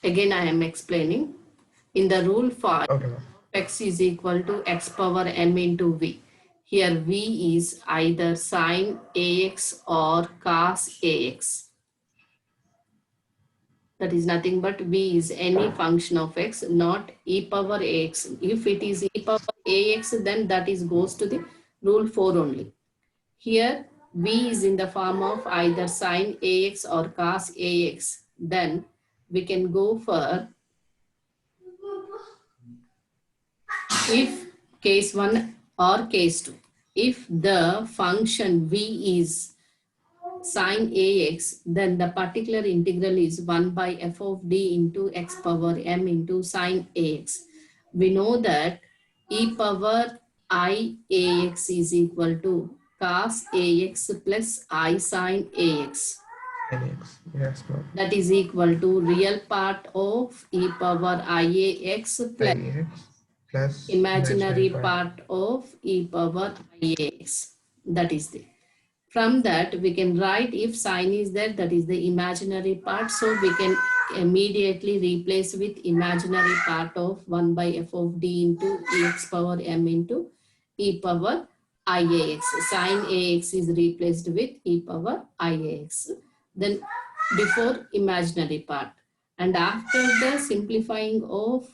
Again, I am explaining. In the rule 5, Okay, ma'am. x is equal to x power m into v. Here v is either sine ax or cos ax. That is nothing but v is any function of x, not e power ax. If it is e power ax, then that is goes to the rule 4 only. Here v is in the form of either sine ax or cos ax. Then we can go for if case 1 or case 2. If the function v is sine ax, then the particular integral is 1 by f of d into x power m into sine ax. We know that e power I ax is equal to cos ax plus I sine ax. NX. Yes, ma'am. That is equal to real part of e power iax plus IX plus imaginary imaginary part. part of e power iax. That is the. From that, we can write if sine is there, that is the imaginary part. So we can immediately replace with imaginary part of 1 by f of d into x power m into e power iax. Sine ax is replaced with e power iax. Then before imaginary part. And after the simplifying of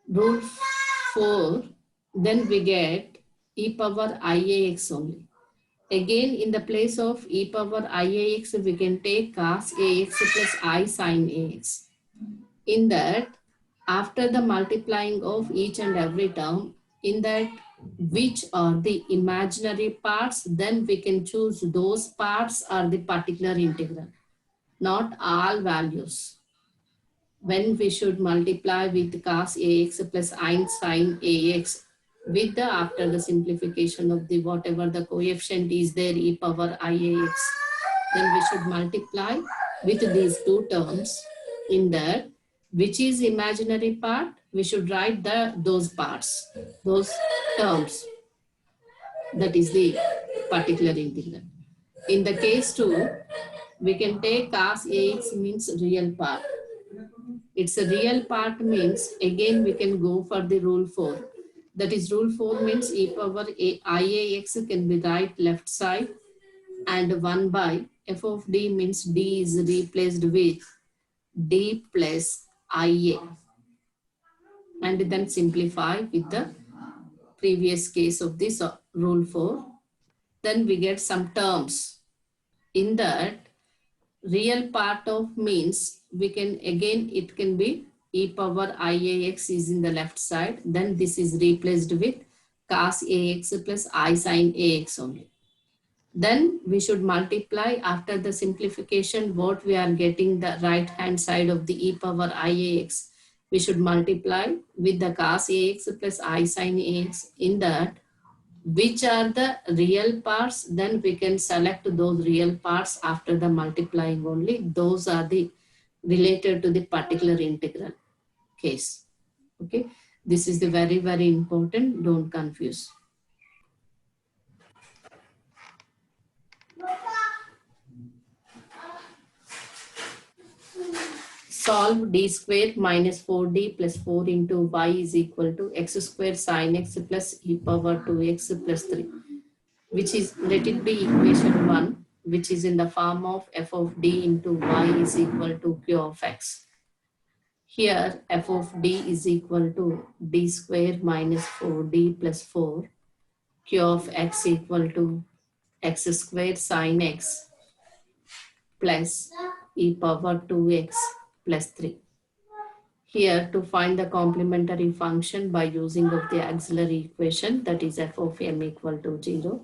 rule 4, then we get e power iax only. Again, in the place of e power iax, we can take cos ax plus I sin ax. In that, after the multiplying of each and every term, in that which are the imaginary parts, then we can choose those parts are the particular integral, not all values. When we should multiply with cos ax plus sin ax, with the after the simplification of the whatever the coefficient is there e power iax, then we should multiply with these two terms. In that which is imaginary part, we should write those parts, those terms. That is the particular integral. In the case 2, we can take cos ax means real part. It's a real part means again we can go for the rule 4. That is rule 4 means e power iax can be right left side and 1 by f of d means d is replaced with d plus ia and then simplify with the previous case of this rule 4. Then we get some terms. In that real part of means we can again it can be e power iax is in the left side, then this is replaced with cos ax plus I sin ax only. Then we should multiply after the simplification what we are getting the right hand side of the e power iax. We should multiply with the cos ax plus I sin ax. In that which are the real parts, then we can select those real parts after the multiplying only. Those are the related to the particular integral case. Okay, this is the very, very important. Don't confuse. Solve d square minus 4d plus 4 into y is equal to x square sin x plus e power 2x plus 3. Which is, let it be equation 1, which is in the form of f of d into y is equal to q of x. Here f of d is equal to d square minus 4d plus 4, q of x equal to x square sin x plus e power 2x plus 3. Here to find the complementary function by using of the auxiliary equation, that is f of m equal to 0.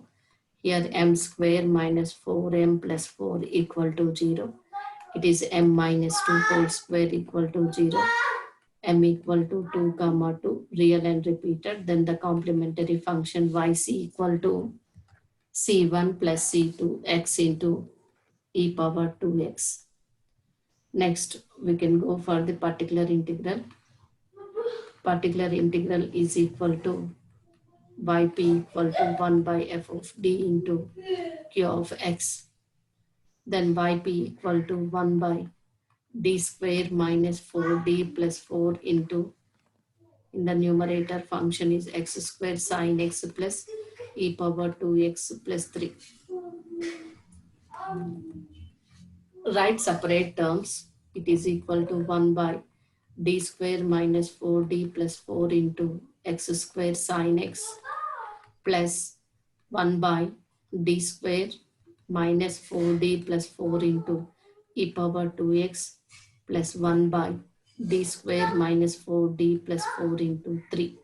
Here m square minus 4m plus 4 equal to 0. It is m minus 2 whole square equal to 0. M equal to 2 comma 2 real and repeated. Then the complementary function yc equal to c1 plus c2 x into e power 2x. Next we can go for the particular integral. Particular integral is equal to yp equal to 1 by f of d into q of x. Then yp equal to 1 by d square minus 4d plus 4 into, in the numerator function is x square sine x plus e power 2x plus 3. Write separate terms. It is equal to 1 by d square minus 4d plus 4 into x square sine x plus 1 by d square minus 4d plus 4 into e power 2x plus 1 by d square minus 4d plus 4 into 3.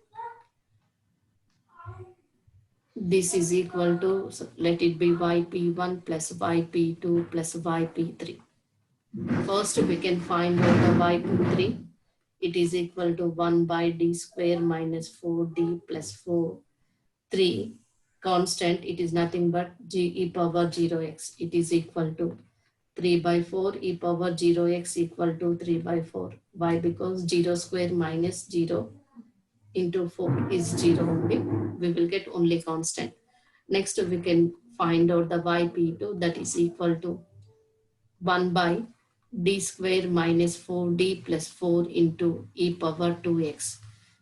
This is equal to, so let it be yp1 plus yp2 plus yp3. First, we can find out the yp3. It is equal to 1 by d square minus 4d plus 4. 3 constant, it is nothing but e power 0x. It is equal to 3 by 4 e power 0x equal to 3 by 4. Why? Because 0 square minus 0 into 4 is 0 only. We will get only constant. Next, we can find out the yp2, that is equal to 1 by d square minus 4d plus 4 into e power 2x.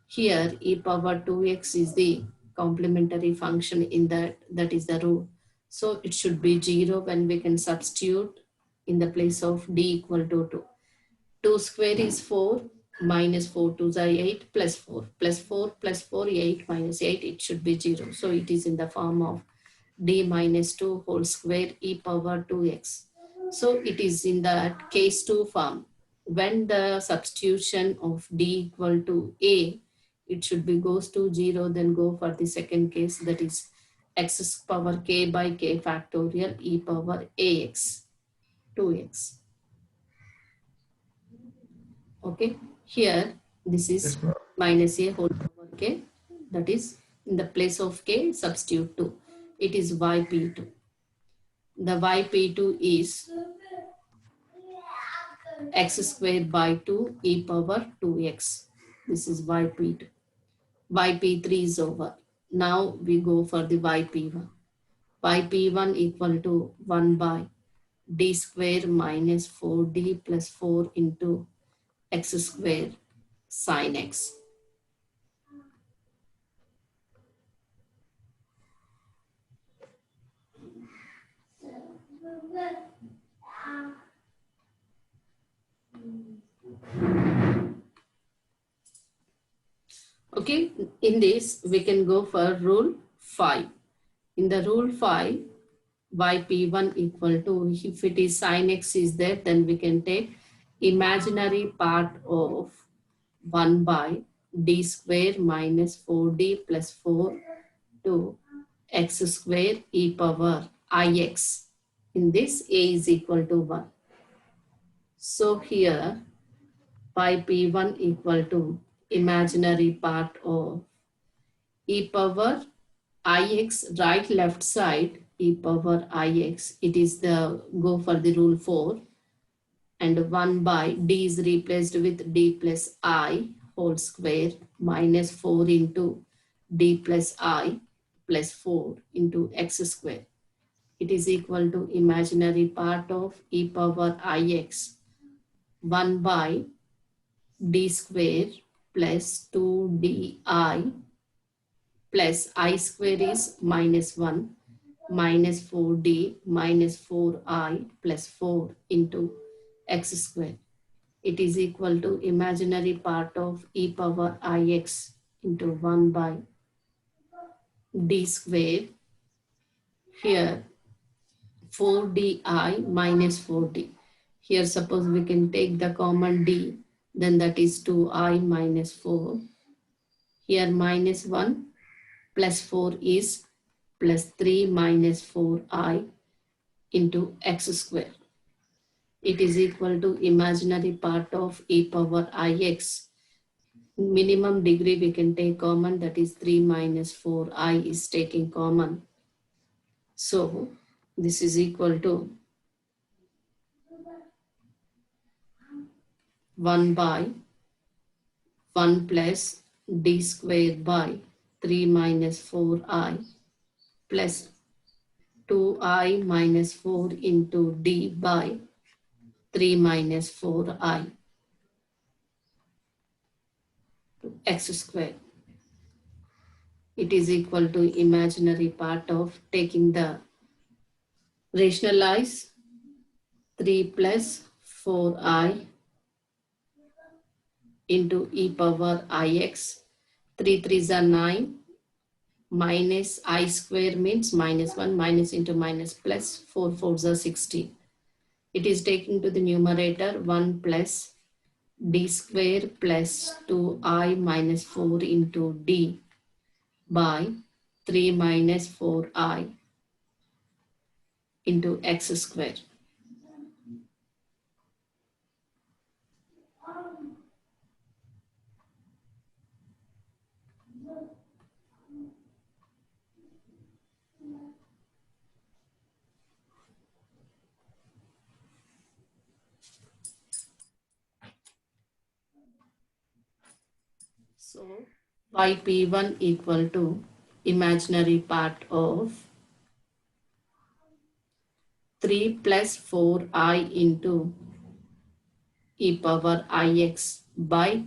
Here, e power 2x is the complementary function in that is the rule. So it should be 0 when we can substitute in the place of d equal to 2. 2 square is 4, minus 4 to the 8 plus 4 plus 4 plus 4, 8 minus 8, it should be 0. So it is in the form of d minus 2 whole square e power 2x. So it is in that case 2 form. When the substitution of d equal to a, it should be goes to 0, then go for the second case, that is x power k by k factorial e power ax 2x. Okay, here this is Yes, ma'am. minus a whole power k, that is in the place of k substitute 2. It is yp2. The yp2 is x squared by 2 e power 2x. This is yp2. yp3 is over. Now we go for the yp1. yp1 equal to 1 by d square minus 4d plus 4 into x square sine x. Okay, in this we can go for rule 5. In the rule 5, yp1 equal to, if it is sine x is there, then we can take imaginary part of 1 by d square minus 4d plus 4 to x square e power ix. In this, a is equal to 1. So here, yp1 equal to imaginary part of e power ix, right left side e power ix, it is the go for the rule 4, and 1 by d is replaced with d plus I whole square minus 4 into d plus I plus 4 into x square. It is equal to imaginary part of e power ix 1 by d square plus 2di plus I square is minus 1 minus 4d minus 4I plus 4 into x square. It is equal to imaginary part of e power ix into 1 by d square. Here 4di minus 4d. Here suppose we can take the common d, then that is 2I minus 4. Here minus 1 plus 4 is plus 3 minus 4I into x square. It is equal to imaginary part of e power ix. Minimum degree we can take common, that is 3 minus 4I is taking common. So this is equal to 1 by 1 plus d square by 3 minus 4I plus 2I minus 4 into d by 3 minus 4i to x square. It is equal to imaginary part of taking the rationalize 3 plus 4i into e power ix. 3 3s are 9 minus I square means minus 1 minus into minus plus 4 4s are 16. It is taking to the numerator 1 plus d square plus 2i minus 4 into d by 3 minus 4i into x square. So yp1 equal to imaginary part of 3 plus 4i into e power ix by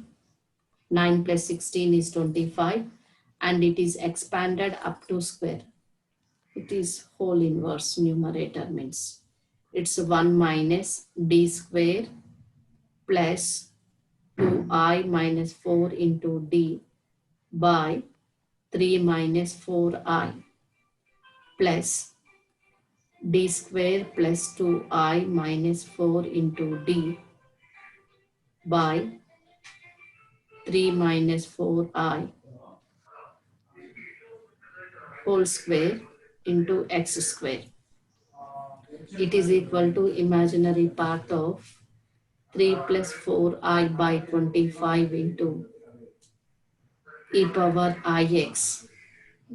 9 plus 16 is 25 and it is expanded up to square. It is whole inverse numerator means it's 1 minus d square plus 2i minus 4 into d by 3 minus 4i plus d square plus 2i minus 4 into d by 3 minus 4i whole square into x square. It is equal to imaginary part of 3 plus 4i by 25 into e power ix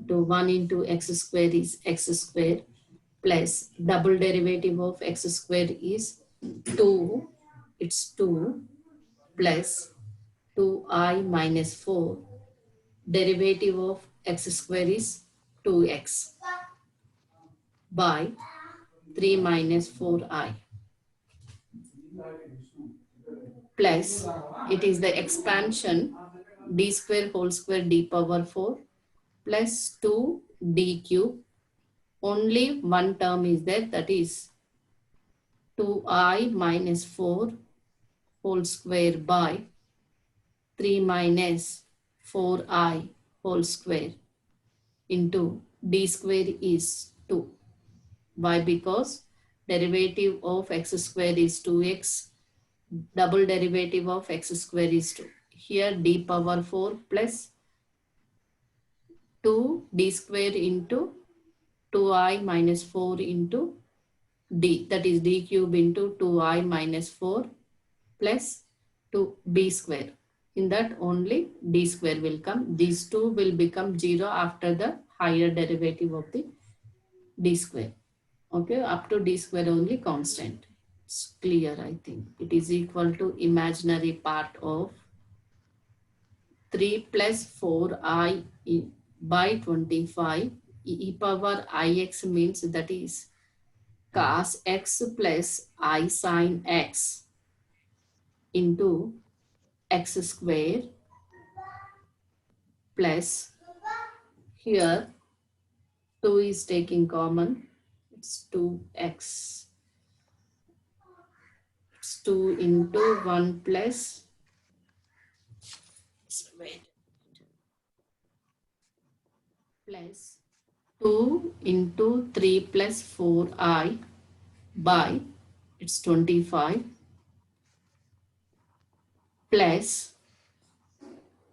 to 1 into x square is x square plus double derivative of x square is 2. It's 2 plus 2i minus 4. Derivative of x square is 2x by 3 minus 4i plus it is the expansion d square whole square d power 4 plus 2 d cube. Only one term is there, that is 2i minus 4 whole square by 3 minus 4i whole square into d square is 2. Why? Because derivative of x square is 2x, double derivative of x square is 2. Here d power 4 plus 2 d square into 2i minus 4 into d, that is d cube into 2i minus 4 plus 2b square. In that only d square will come. These two will become 0 after the higher derivative of the d square. Okay, up to d square only constant. It's clear, I think. It is equal to imaginary part of 3 plus 4i by 25 e power ix means that is cos x plus I sin x into x square plus here 2 is taking common, it's 2x, it's 2 into 1 plus plus 2 into 3 plus 4i by it's 25 plus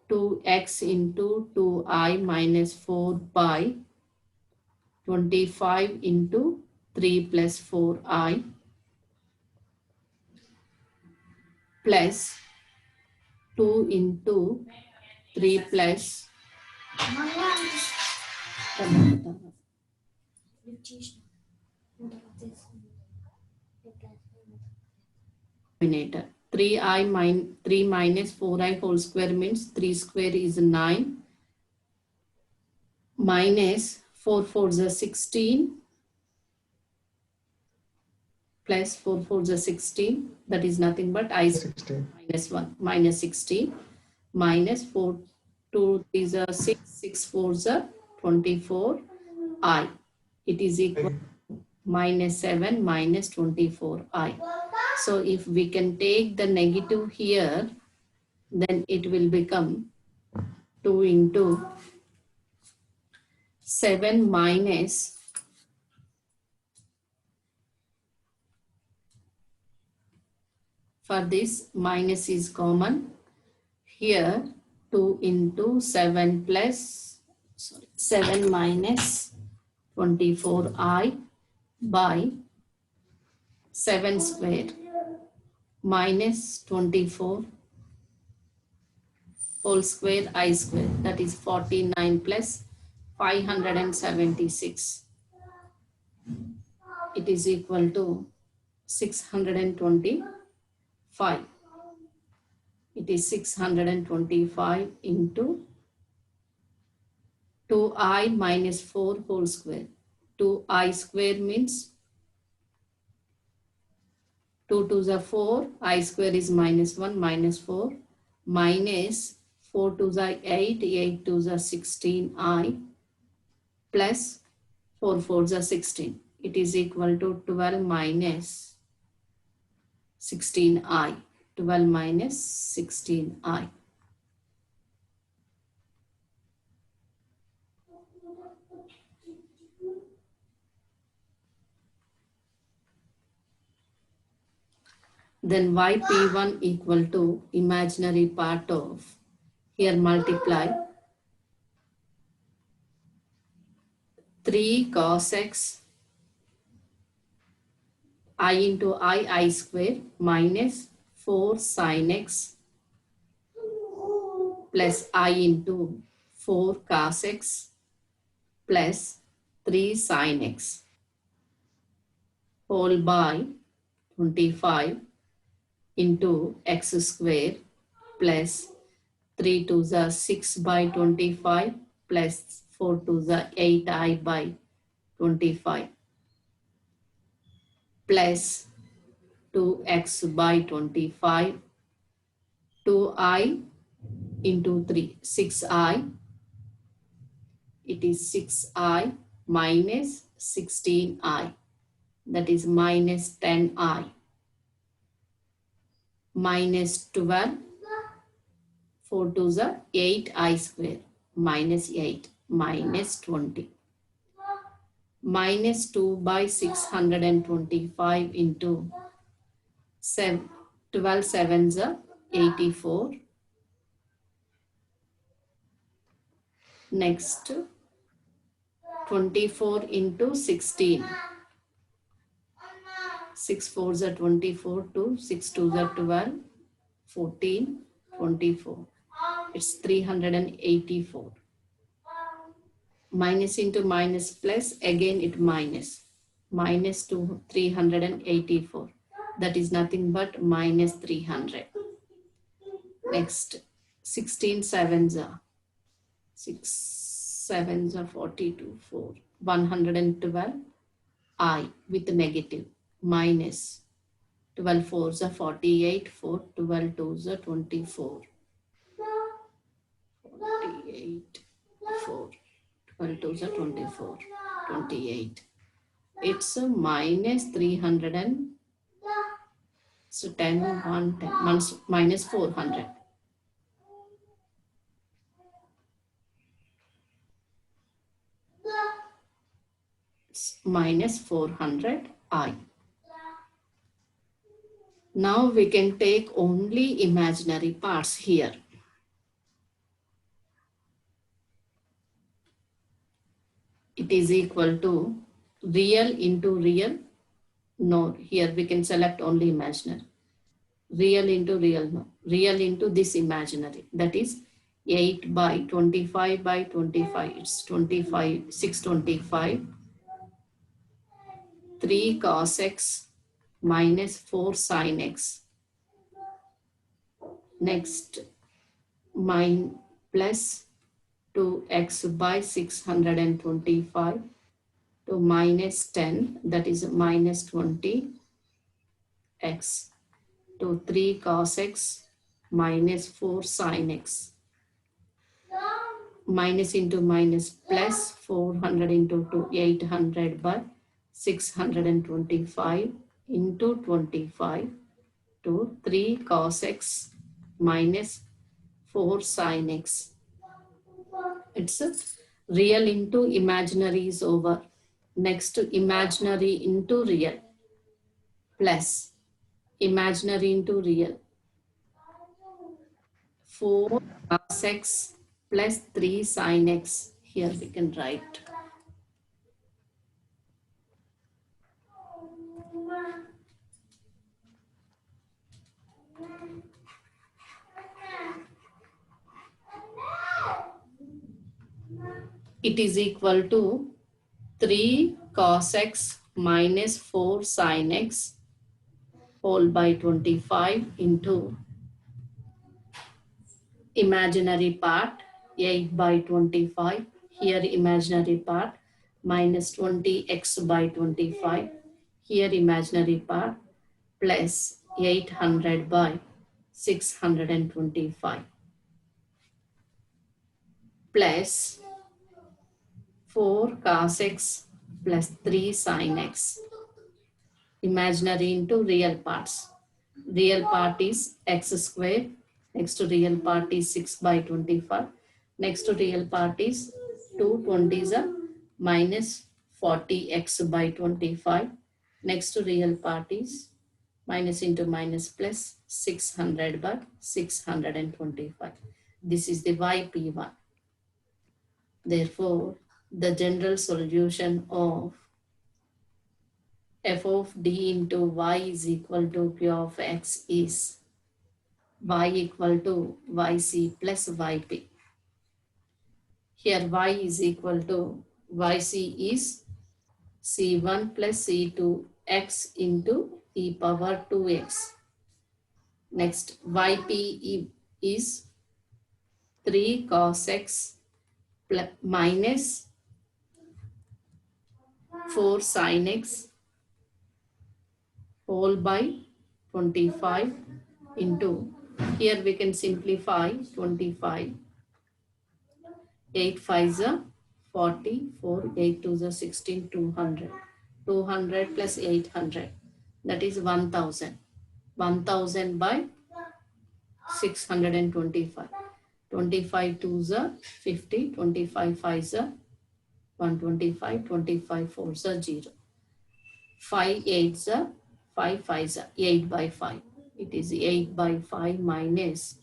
2x into 2i minus 4 by 25 into 3 plus 4i plus 2 into 3 plus denominator 3 minus 4i whole square means 3 square is 9 minus 4 4s are 16 plus 4 4 is 16. That is nothing but I 16. minus 1 minus 16 minus 4 2 is a 6 6 4 is a 24 I. It is equal minus 7 minus 24 I. So if we can take the negative here, then it will become 2 into 7 minus for this minus is common. Here 2 into 7 plus 7 minus 24I by 7 square minus 24 whole square I square, that is 49 plus 576. It is equal to 625. It is 625 into 2I minus 4 whole square. 2I square means 2 to the 4, I square is minus 1 minus 4 minus 4 to the 8, 8 to the 16I plus 4 4 is 16. It is equal to 12 minus 16I. 12 minus 16I. Then yp1 equal to imaginary part of, here multiply 3 cos x I into I square minus 4 sin x plus I into 4 cos x plus 3 sin x whole by 25 into x square plus 3 to the 6 by 25 plus 4 to the 8I by 25 plus 2x by 25 2I into 3 6I. It is 6I minus 16I, that is minus 10I minus 12 4 to the 8I square minus 8 minus 20 minus 2 by 625 into 7 12 sevens are 84. Next 24 into 16. 6 4s are 24, 2 6 2s are 12, 14, 24. It's 384. Minus into minus plus, again it minus. Minus to 384. That is nothing but minus 300. Next, 16 sevens are 6 sevens are 42, 4, 112 I with negative minus 12 fours are 48, 4, 12 twos are 24, 48, 4, 12 twos are 24, 28. It's a minus 300 and so 10, 1, 10, minus 400. It's minus 400 I. Now we can take only imaginary parts here. It is equal to real into real. No, here we can select only imaginary. Real into real, no. Real into this imaginary. That is 8 by 25 by 25. It's 25, 625. 3 cos x minus 4 sin x. Next, mine plus 2x by 625 to minus 10, that is minus 20 x to 3 cos x minus 4 sin x. Minus into minus plus 400 into 2, 800 by 625 into 25 to 3 cos x minus 4 sin x. It's a real into imaginary is over. Next imaginary into real plus imaginary into real. 4 cos x plus 3 sin x. Here we can write. It is equal to 3 cos x minus 4 sin x whole by 25 into imaginary part 8 by 25. Here imaginary part minus 20x by 25. Here imaginary part plus 800 by 625 plus 4 cos x plus 3 sin x. Imaginary into real parts. Real part is x square. Next to real part is 6 by 25. Next to real part is 2 20s are minus 40x by 25. Next to real part is minus into minus plus 600 by 625. This is the yp1. Therefore, the general solution of f of d into y is equal to q of x is y equal to yc plus yp. Here y is equal to yc is c1 plus c2 x into e power 2x. Next yp is 3 cos x plus minus 4 sin x whole by 25 into, here we can simplify 25, 8 5s are 40, 4, 8 2s are 16, 200. 200 plus 800, that is 1000. 1000 by 625. 25 2s are 50, 25 5s are 125, 25 4s are 0. 5 8s are 5 5s are 8 by 5. It is 8 by 5 minus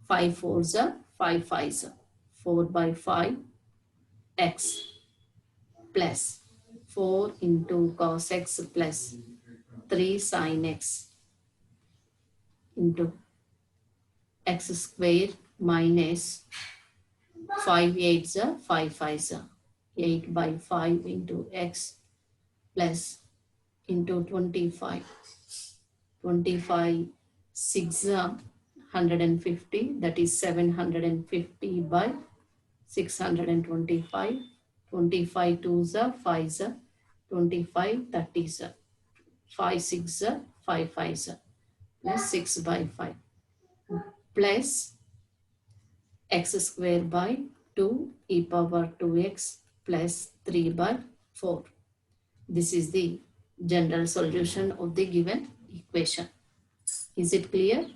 5 4s are 5 5s are 4 by 5 x plus 4 into cos x plus 3 sin x into x square minus 5 8s are 5 5s are 8 by 5 into x plus into 25. 25 6 are 150, that is 750 by 625. 25 2s are 5s are 25 30s are 5 6 are 5 5s are plus 6 by 5 plus x square by 2 e power 2x plus 3 by 4. This is the general solution of the given equation. Is it clear?